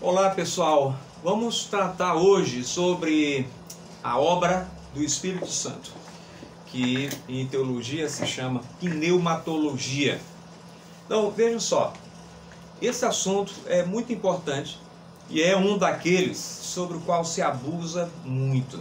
Olá pessoal, vamos tratar hoje sobre a obra do Espírito Santo, que em teologia se chama pneumatologia. Então vejam só, esse assunto é muito importante e é um daqueles sobre o qual se abusa muito.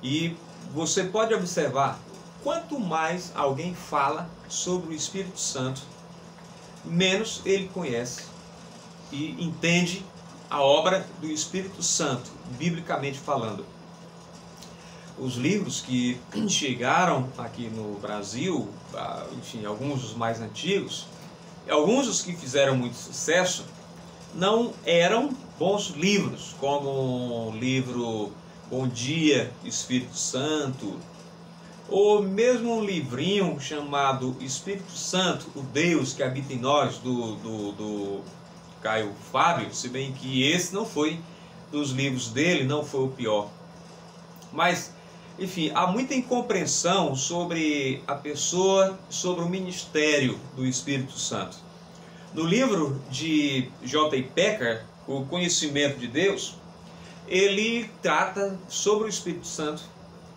E você pode observar, quanto mais alguém fala sobre o Espírito Santo, menos ele conhece e entende a obra do Espírito Santo, biblicamente falando. Os livros que chegaram aqui no Brasil, enfim, alguns dos mais antigos, alguns dos que fizeram muito sucesso, não eram bons livros, como o livro Bom Dia, Espírito Santo, ou mesmo um livrinho chamado Espírito Santo, o Deus que habita em nós, do Caio Fábio, se bem que esse não foi, dos livros dele, não foi o pior. Mas, enfim, há muita incompreensão sobre a pessoa, sobre o ministério do Espírito Santo. No livro de J.I. Packer, O Conhecimento de Deus, ele trata sobre o Espírito Santo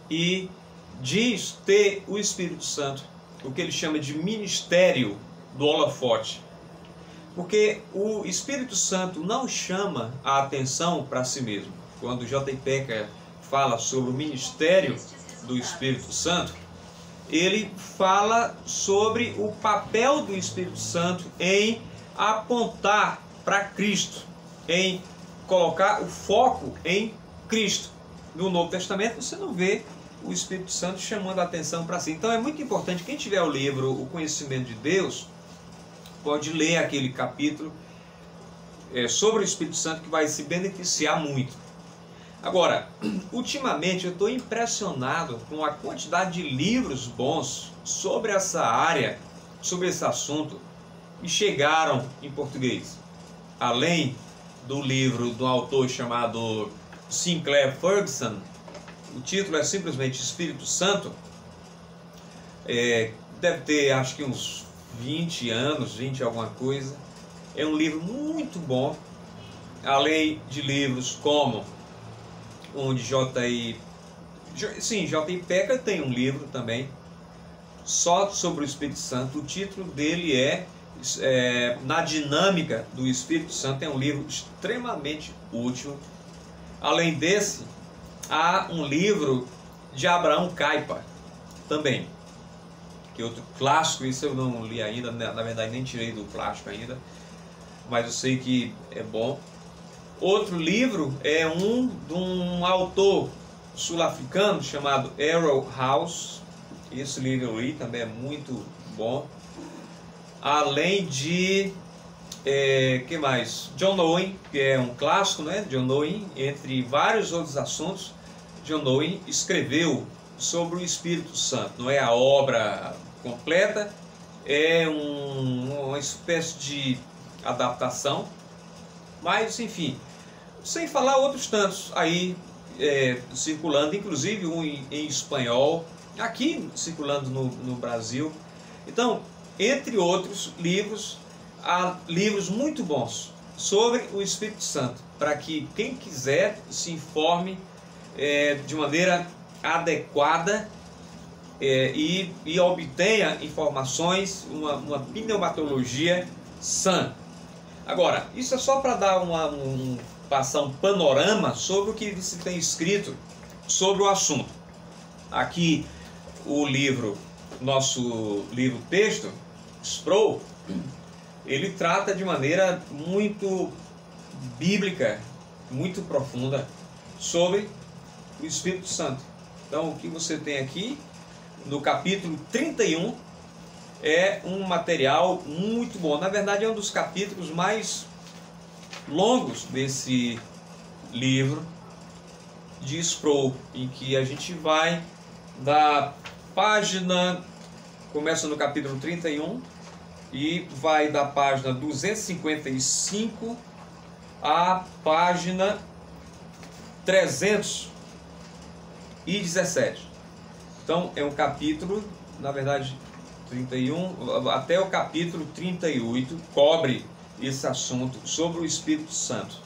e diz ter o Espírito Santo, o que ele chama de ministério do holofote. Porque o Espírito Santo não chama a atenção para si mesmo. Quando J.I. Packer fala sobre o ministério do Espírito Santo, ele fala sobre o papel do Espírito Santo em apontar para Cristo, em colocar o foco em Cristo. No Novo Testamento você não vê o Espírito Santo chamando a atenção para si. Então é muito importante, quem tiver o livro O Conhecimento de Deus, pode ler aquele capítulo sobre o Espírito Santo, que vai se beneficiar muito. Agora, ultimamente eu estou impressionado com a quantidade de livros bons sobre essa área, sobre esse assunto, que chegaram em português. Além do livro de um autor chamado Sinclair Ferguson, o título é simplesmente Espírito Santo, deve ter acho que uns 20 anos, 20 alguma coisa. É um livro muito bom, além de livros como um de J.I. Packer tem um livro também só sobre o Espírito Santo. O título dele é Na Dinâmica do Espírito Santo. É um livro extremamente útil. Além desse, há um livro de Abraham Kuyper também, que é outro clássico. Isso eu não li ainda, na verdade nem tirei do plástico ainda, mas eu sei que é bom. Outro livro é de um autor sul-africano chamado Errol House. Esse livro eu li, também é muito bom. Além de que mais? John Owen, que é um clássico, né? John Owen, entre vários outros assuntos, John Owen escreveu sobre o Espírito Santo. Não é a obra completa, é uma espécie de adaptação, mas enfim, sem falar outros tantos aí circulando, inclusive um em espanhol, aqui circulando no Brasil. Então, entre outros livros, há livros muito bons sobre o Espírito Santo, para que quem quiser se informe de maneira adequada e obtenha informações, uma pneumatologia sã. Agora, isso é só para dar passar um panorama sobre o que se tem escrito sobre o assunto. Aqui o livro, nosso livro texto, Sproul, ele trata de maneira muito bíblica, muito profunda sobre o Espírito Santo. Então o que você tem aqui no capítulo 31 é um material muito bom. Na verdade é um dos capítulos mais longos desse livro de Sproul, em que a gente vai da página, começa no capítulo 31 e vai da página 255 à página 317. Então é um capítulo, na verdade 31 até o capítulo 38 cobre esse assunto sobre o Espírito Santo.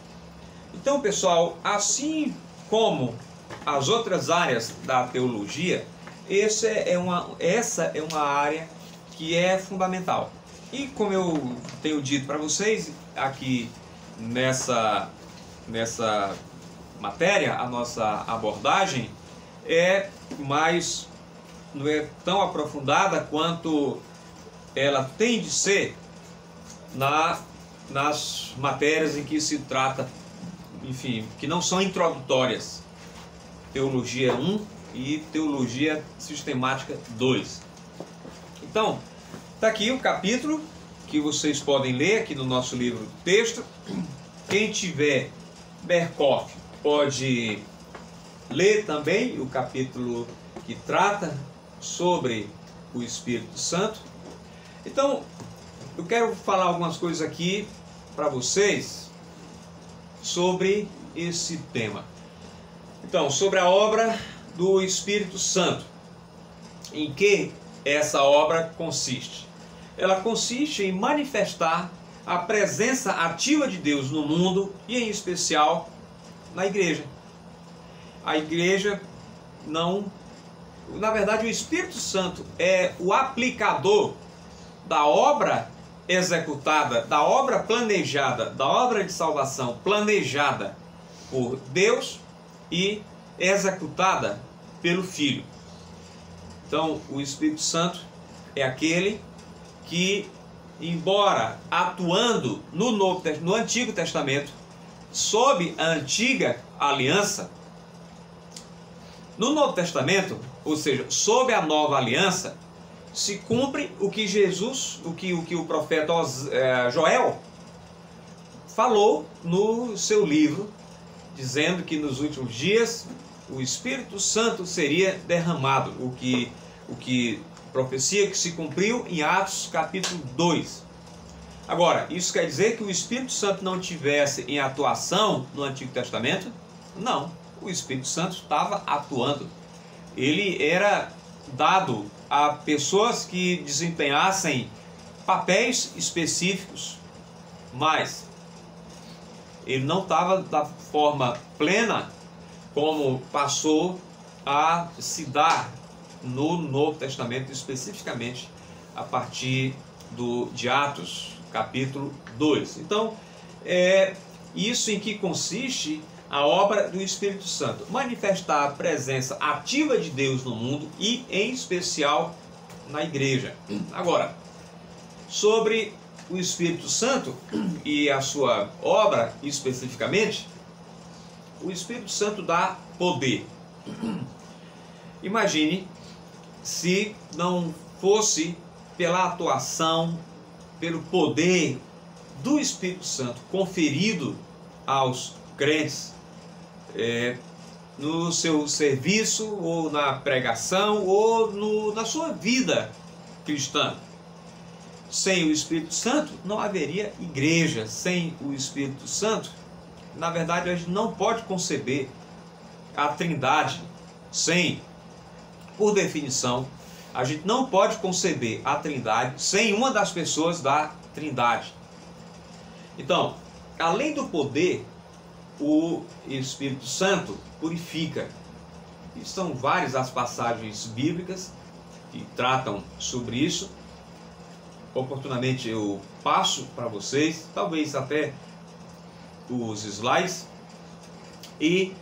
Então, pessoal, assim como as outras áreas da teologia, essa é uma área que é fundamental. E como eu tenho dito para vocês aqui nessa matéria, a nossa abordagem não é tão aprofundada quanto ela tem de ser nas matérias em que se trata, enfim, que não são introdutórias. Teologia 1 e Teologia Sistemática 2. Então, está aqui o capítulo que vocês podem ler aqui no nosso livro texto. Quem tiver Berkhof pode ler também o capítulo que trata sobre o Espírito Santo. Então, eu quero falar algumas coisas aqui para vocês sobre esse tema. Então, sobre a obra do Espírito Santo. Em que essa obra consiste? Ela consiste em manifestar a presença ativa de Deus no mundo e, em especial, na igreja. A igreja não... Na verdade, o Espírito Santo é o aplicador da obra executada, da obra planejada, da obra de salvação planejada por Deus e executada pelo Filho. Então, o Espírito Santo é aquele que, embora atuando no Antigo Testamento, sob a antiga aliança, no Novo Testamento, ou seja, sob a nova aliança, se cumpre o que o profeta Joel falou no seu livro, dizendo que nos últimos dias o Espírito Santo seria derramado, o que profecia que se cumpriu em Atos capítulo 2. Agora, isso quer dizer que o Espírito Santo não tivesse em atuação no Antigo Testamento? Não, o Espírito Santo estava atuando. Ele era dado a pessoas que desempenhassem papéis específicos, mas ele não estava da forma plena como passou a se dar no Novo Testamento, especificamente a partir de Atos, capítulo 2. Então, é isso em que consiste a obra do Espírito Santo: manifestar a presença ativa de Deus no mundo e, em especial, na igreja. Agora, sobre o Espírito Santo e a sua obra especificamente, o Espírito Santo dá poder. Imagine se não fosse pela atuação, pelo poder do Espírito Santo conferido aos crentes no seu serviço, ou na pregação, ou na sua vida cristã. Sem o Espírito Santo não haveria igreja. Sem o Espírito Santo, na verdade, a gente não pode conceber a Trindade por definição, a gente não pode conceber a Trindade sem uma das pessoas da Trindade. Então, além do poder, o Espírito Santo purifica. E são várias as passagens bíblicas que tratam sobre isso. Oportunamente eu passo para vocês, talvez até os slides. E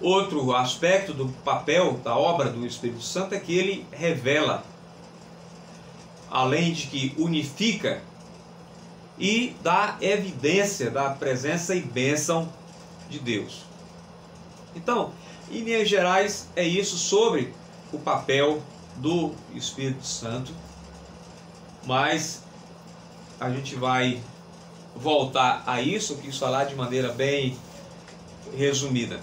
outro aspecto do papel da obra do Espírito Santo é que ele revela, além de que unifica, e dá evidência da presença e bênção de Deus. Então, em linhas gerais, é isso sobre o papel do Espírito Santo. Mas a gente vai voltar a isso, eu quis falar de maneira bem resumida.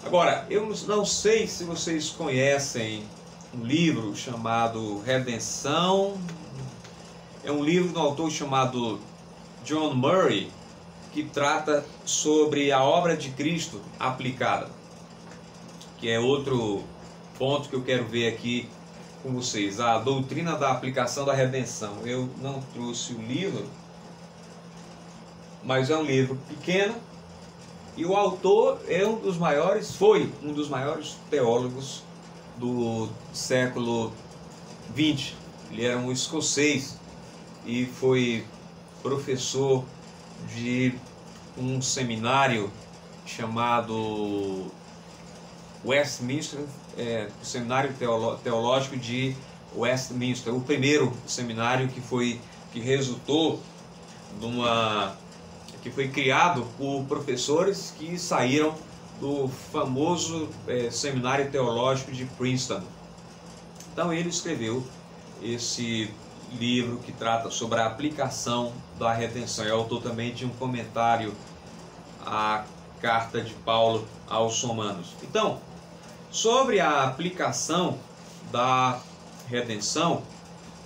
Agora, eu não sei se vocês conhecem um livro chamado Redenção. É um livro de um autor chamado John Murray, que trata sobre a obra de Cristo aplicada, que é outro ponto que eu quero ver aqui com vocês, a doutrina da aplicação da redenção. Eu não trouxe o livro, mas é um livro pequeno E o autor foi um dos maiores teólogos do século XX. Ele era um escocês e foi professor de um seminário chamado Westminster, o Seminário Teológico de Westminster, o primeiro seminário que resultou que foi criado por professores que saíram do famoso Seminário Teológico de Princeton. Então ele escreveu esse livro que trata sobre a aplicação da redenção. É autor também de um comentário à carta de Paulo aos Romanos. Então, sobre a aplicação da redenção,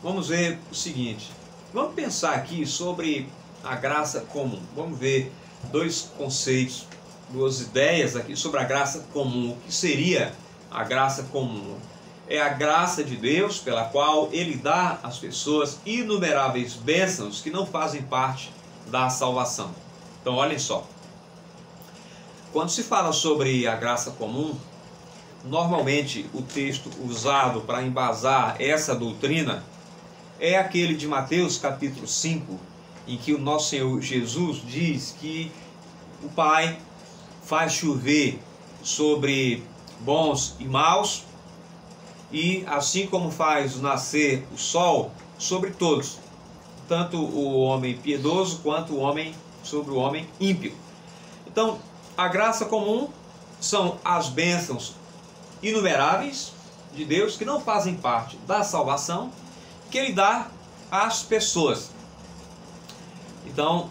vamos ver o seguinte. Vamos pensar aqui sobre a graça comum. Vamos ver dois conceitos, duas ideias aqui sobre a graça comum. O que seria a graça comum? É a graça de Deus pela qual Ele dá às pessoas inumeráveis bênçãos que não fazem parte da salvação. Então, olhem só. Quando se fala sobre a graça comum, normalmente o texto usado para embasar essa doutrina é aquele de Mateus capítulo 5, em que o nosso Senhor Jesus diz que o Pai faz chover sobre bons e maus, e assim como faz nascer o sol sobre todos, tanto o homem piedoso quanto sobre o homem ímpio. Então, a graça comum são as bênçãos inumeráveis de Deus que não fazem parte da salvação, que Ele dá às pessoas. Então,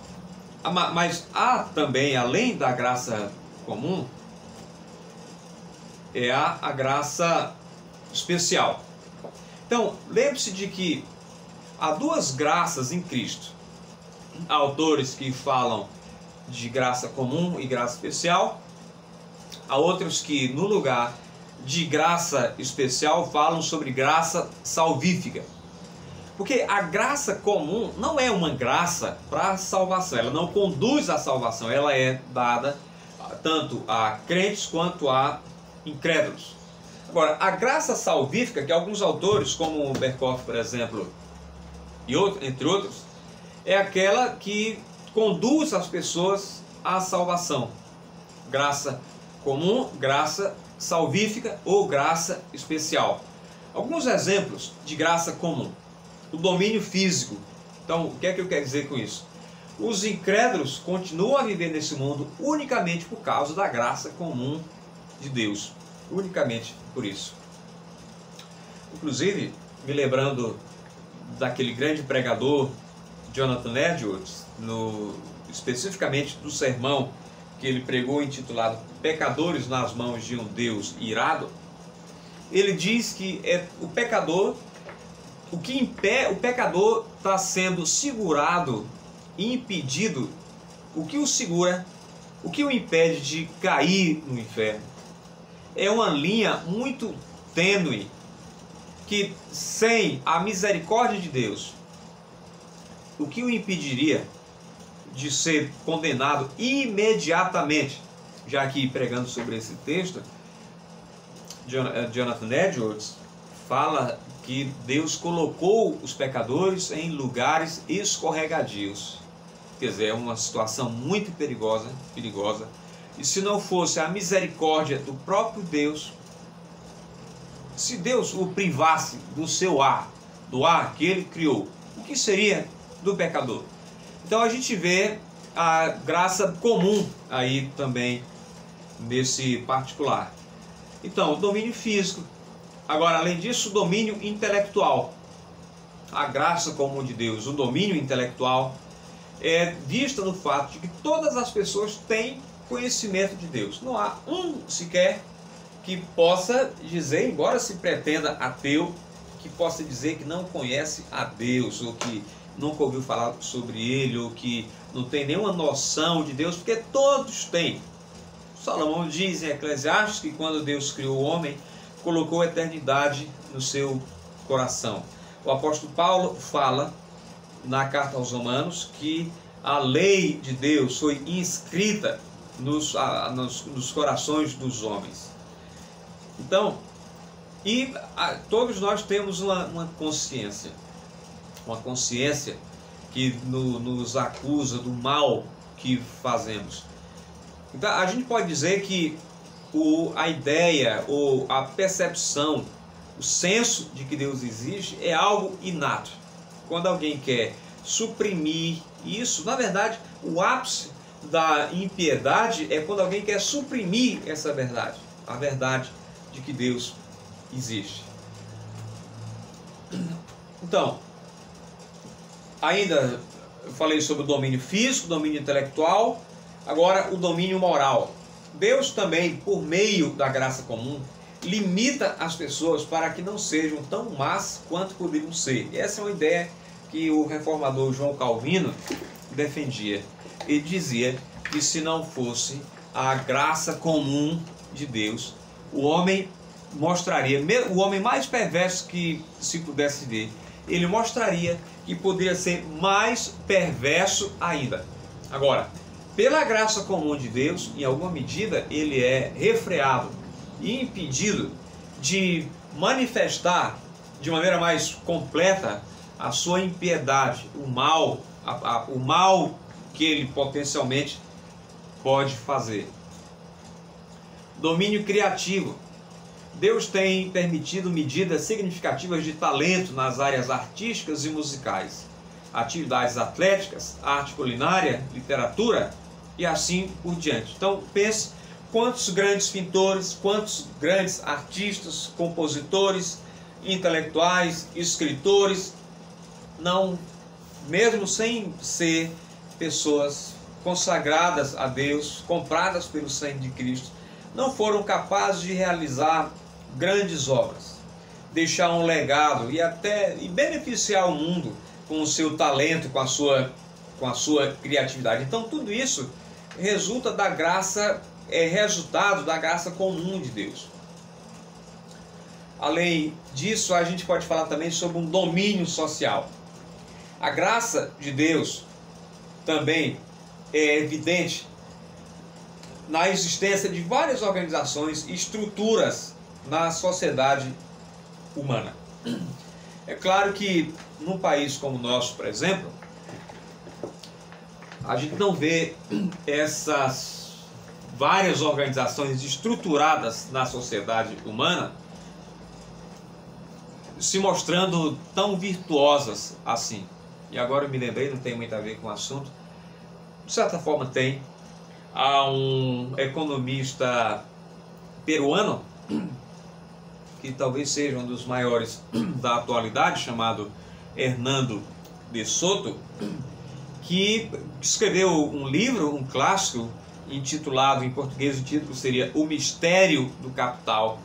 mas há também, além da graça comum, a graça especial. Então, lembre-se de que há duas graças em Cristo. Há autores que falam de graça comum e graça especial. Há outros que, no lugar de graça especial, falam sobre graça salvífica. Porque a graça comum não é uma graça para a salvação, ela não conduz à salvação, ela é dada tanto a crentes quanto a incrédulos. Agora, a graça salvífica, que alguns autores, como o Berkhoff, por exemplo, entre outros, é aquela que conduz as pessoas à salvação. Graça comum, graça salvífica ou graça especial. Alguns exemplos de graça comum. O domínio físico. Então, o que é que eu quero dizer com isso? Os incrédulos continuam a viver nesse mundo unicamente por causa da graça comum de Deus. Unicamente por isso. Inclusive, me lembrando daquele grande pregador Jonathan Edwards, especificamente do sermão que ele pregou intitulado Pecadores nas mãos de um Deus irado, ele diz que o pecador está sendo segurado e impedido. O que o segura, o que o impede de cair no inferno? É uma linha muito tênue que, sem a misericórdia de Deus, o que o impediria de ser condenado imediatamente? Já que pregando sobre esse texto, Jonathan Edwards fala que Deus colocou os pecadores em lugares escorregadios. Quer dizer, é uma situação muito perigosa. E se não fosse a misericórdia do próprio Deus, se Deus o privasse do seu ar, do ar que Ele criou, o que seria do pecador? Então a gente vê a graça comum aí também nesse particular. Então, o domínio físico. Agora, além disso, o domínio intelectual. A graça comum de Deus, o domínio intelectual, é vista no fato de que todas as pessoas têm conhecimento de Deus. Não há um sequer que possa dizer, embora se pretenda ateu, que possa dizer que não conhece a Deus, ou que nunca ouviu falar sobre Ele, ou que não tem nenhuma noção de Deus, porque todos têm. Salomão diz em Eclesiastes que quando Deus criou o homem, colocou a eternidade no seu coração. O apóstolo Paulo fala na carta aos Romanos que a lei de Deus foi inscrita nos corações dos homens. Então, todos nós temos uma consciência que nos acusa do mal que fazemos. Então, a gente pode dizer que a ideia ou a percepção, o senso de que Deus existe é algo inato. Quando alguém quer suprimir isso, na verdade, o ápice da impiedade é quando alguém quer suprimir essa verdade, a verdade de que Deus existe. Então, ainda eu falei sobre o domínio físico, o domínio intelectual, agora o domínio moral. Deus também, por meio da graça comum, limita as pessoas para que não sejam tão más quanto poderiam ser. E essa é uma ideia que o reformador João Calvino defendia. Ele dizia que se não fosse a graça comum de Deus, o homem mostraria, o homem mais perverso que se pudesse ver, ele mostraria que poderia ser mais perverso ainda. Agora, pela graça comum de Deus, em alguma medida, ele é refreado e impedido de manifestar de maneira mais completa a sua impiedade, o mal que ele potencialmente pode fazer. Domínio criativo. Deus tem permitido medidas significativas de talento nas áreas artísticas e musicais, atividades atléticas, arte culinária, literatura e assim por diante. Então pense quantos grandes pintores, quantos grandes artistas, compositores, intelectuais, escritores, não, mesmo sem ser pessoas consagradas a Deus, compradas pelo sangue de Cristo, não foram capazes de realizar grandes obras, deixar um legado e beneficiar o mundo com o seu talento, com a sua criatividade. Então tudo isso resulta da graça, é resultado da graça comum de Deus. Além disso, a gente pode falar também sobre um domínio social. A graça de Deus também é evidente na existência de várias organizações e estruturas na sociedade humana. É claro que num país como o nosso, por exemplo, a gente não vê essas várias organizações estruturadas na sociedade humana se mostrando tão virtuosas assim. E agora eu me lembrei, não tem muito a ver com o assunto, de certa forma tem. Há um economista peruano, que talvez seja um dos maiores da atualidade, chamado Hernando de Soto, que escreveu um livro, um clássico, intitulado, em português o título seria O Mistério do Capital,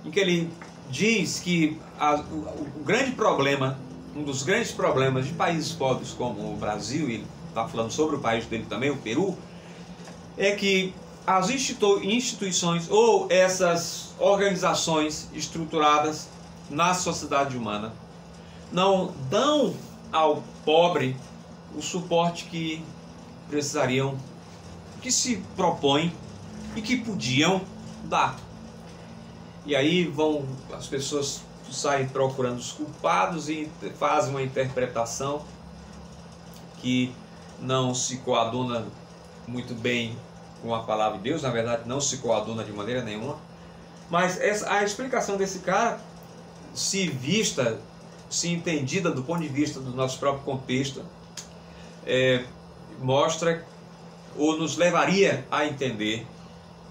em que ele diz que o grande problema, um dos grandes problemas de países pobres como o Brasil, e ele está falando sobre o país dele também, o Peru, é que as instituições ou essas organizações estruturadas na sociedade humana não dão ao pobre o suporte que precisariam, que se propõem e que podiam dar. E aí as pessoas saem procurando os culpados e fazem uma interpretação que não se coaduna muito bem com a palavra de Deus, na verdade não se coaduna de maneira nenhuma, mas a explicação desse cara, se entendida do ponto de vista do nosso próprio contexto, mostra ou nos levaria a entender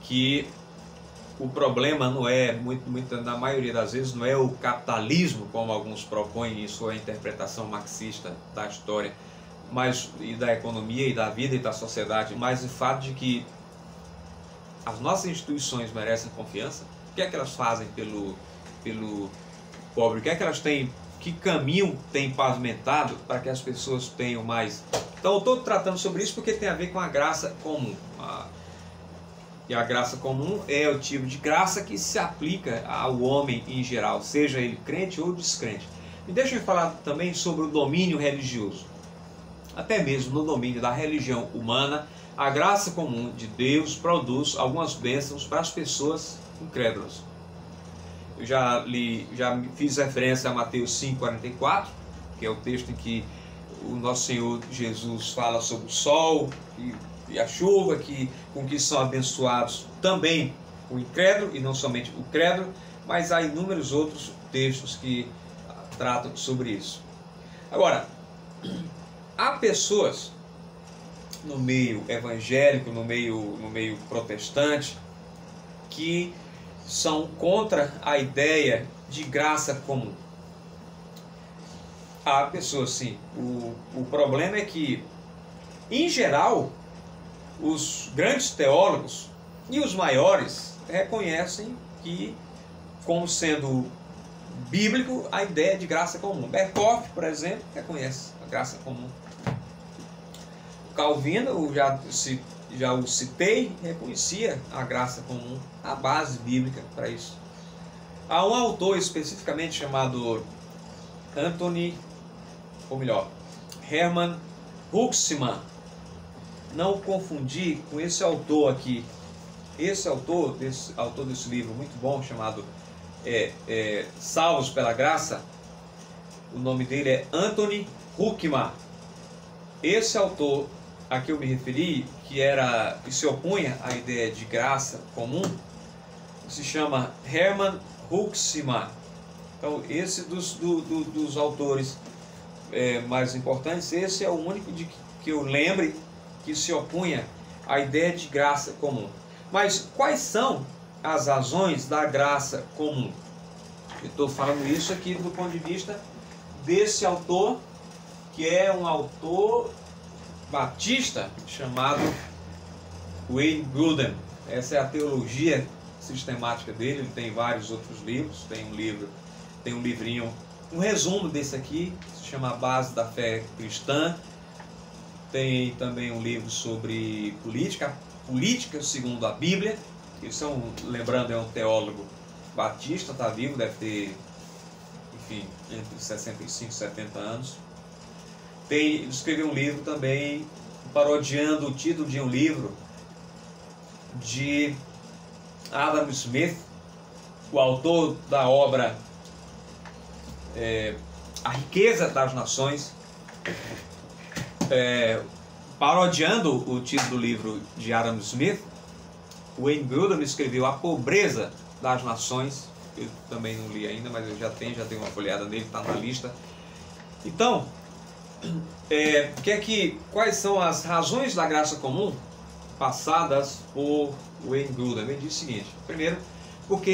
que o problema não é, na maioria das vezes, não é o capitalismo, como alguns propõem em sua interpretação marxista da história, e da economia e da vida e da sociedade, mas o fato de que as nossas instituições merecem confiança. O que é que elas fazem pelo pobre? O que é que elas têm, que caminho têm pavimentado para que as pessoas tenham mais? Então eu estou tratando sobre isso porque tem a ver com a graça comum. E a graça comum é o tipo de graça que se aplica ao homem em geral, seja ele crente ou descrente. E deixa eu falar também sobre o domínio religioso. até mesmo no domínio da religião humana, a graça comum de Deus produz algumas bênçãos para as pessoas incrédulas. Eu já fiz referência a Mateus 5,44, que é o texto em que o nosso Senhor Jesus fala sobre o sol e a chuva, com que são abençoados também o incrédulo, e não somente o crédulo, mas há inúmeros outros textos que tratam sobre isso. Agora, há pessoas no meio evangélico, no meio protestante, que são contra a ideia de graça comum. Há pessoas, sim. O problema é que, em geral, os grandes teólogos e os maiores reconhecem que, como sendo bíblico, a ideia de graça comum. Berkhoff, por exemplo, reconhece a graça comum. Calvino, eu já o citei, reconhecia a graça comum, a base bíblica para isso. Há um autor especificamente chamado Hermann Huxman. Não confundir com esse autor aqui. Esse autor desse livro muito bom, chamado Salvos pela Graça, o nome dele é Anthony Huxman. Esse autor a que eu me referi, que se opunha à ideia de graça comum, se chama Hermann Huxman. Então, esse dos autores mais importantes, esse é o único que eu lembre que se opunha à ideia de graça comum. Mas quais são as razões da graça comum? Eu estou falando isso aqui do ponto de vista desse autor, que é um autor batista chamado Wayne Grudem. Essa é a teologia sistemática dele. Ele tem vários outros livros. Tem um livrinho, um resumo desse aqui, que se chama A Base da Fé Cristã. Tem também um livro sobre política segundo a Bíblia. Lembrando, é um teólogo batista, está vivo, deve ter, enfim, entre 65 e 70 anos. Ele escreveu um livro também, parodiando o título de um livro de Adam Smith, o autor da obra A Riqueza das Nações. Parodiando o título do livro de Adam Smith, Wayne Grudem escreveu A Pobreza das Nações. Eu também não li ainda, mas eu já tenho uma folheada nele, está na lista. Então, quais são as razões da graça comum passadas por Wayne Grudem? Ele diz o seguinte: primeiro, porque